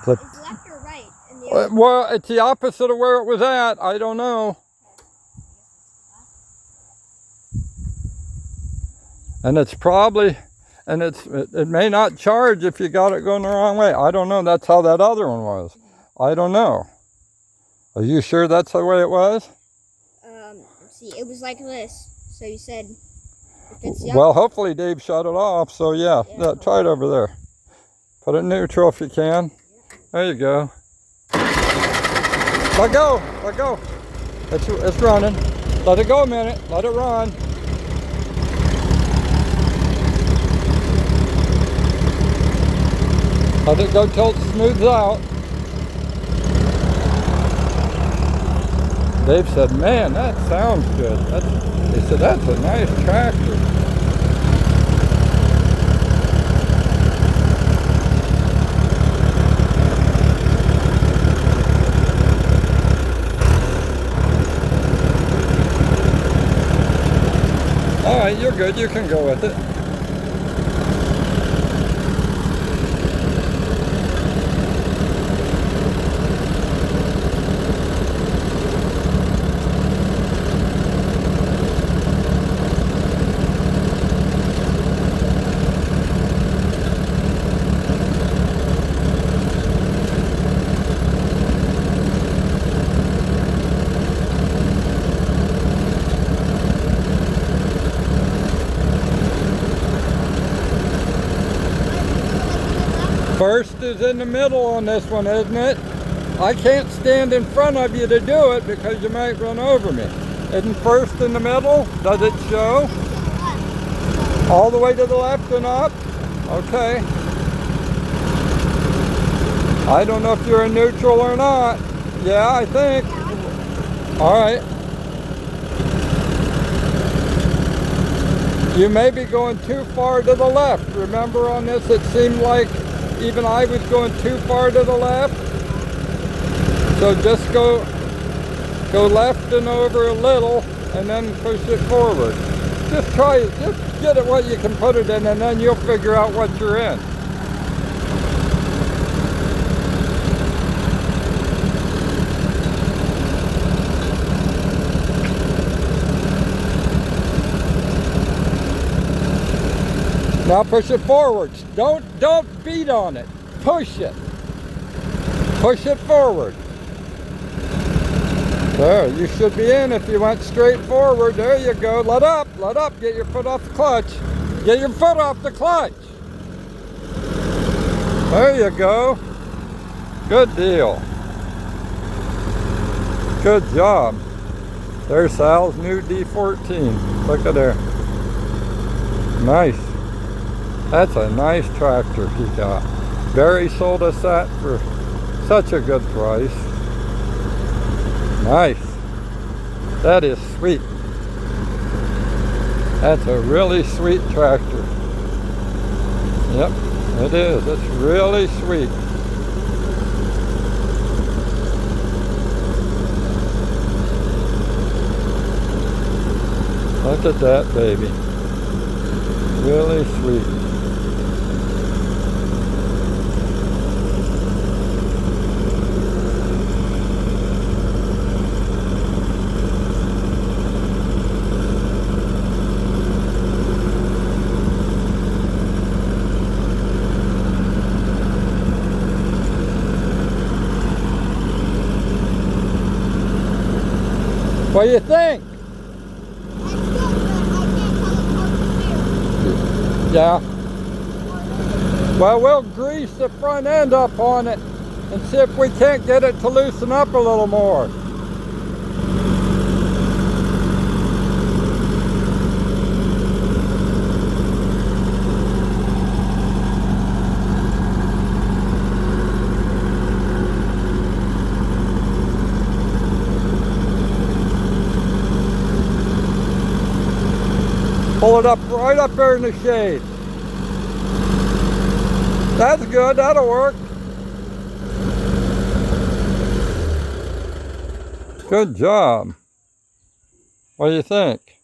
It's left or right? Well, it's the opposite of where it was at. I don't know. And it's probably, and it may not charge if you got it going the wrong way. I don't know. That's how that other one was. I don't know. Are you sure that's the way it was? Let's see. It was like this. So you said if it's well, hopefully Dave shut it off. So yeah, try it over there. Put it in neutral if you can. There you go. Let go. Let go. It's running. Let it go a minute. Let it run. Let it go till it smooths out. Dave said, man, that sounds good. He said, that's a nice tractor. All right, you're good. You can go with it. First is in the middle on this one, isn't it? I can't stand in front of you to do it because you might run over me. Isn't first in the middle? Does it show? All the way to the left and up? Okay. I don't know if you're in neutral or not. Yeah, I think. All right. You may be going too far to the left. Remember on this, it seemed like even I was going too far to the left. So just go left and over a little and then push it forward. Just try it, just get it what you can put it in and then you'll figure out what you're in. Now push it forwards. Don't beat on it. Push it. Push it forward. There, you should be in if you went straight forward. There you go. Let up. Let up. Get your foot off the clutch. Get your foot off the clutch. There you go. Good deal. Good job. There's Sal's new D14. Look at there. Nice. That's a nice tractor he got. Barry sold us that for such a good price. Nice. That is sweet. That's a really sweet tractor. Yep, it is. It's really sweet. Look at that baby. Really sweet. What do you think? Yeah. Well, we'll grease the front end up on it and see if we can't get it to loosen up a little more. Pull it up right up there in the shade. That's good, that'll work. Good job. What do you think?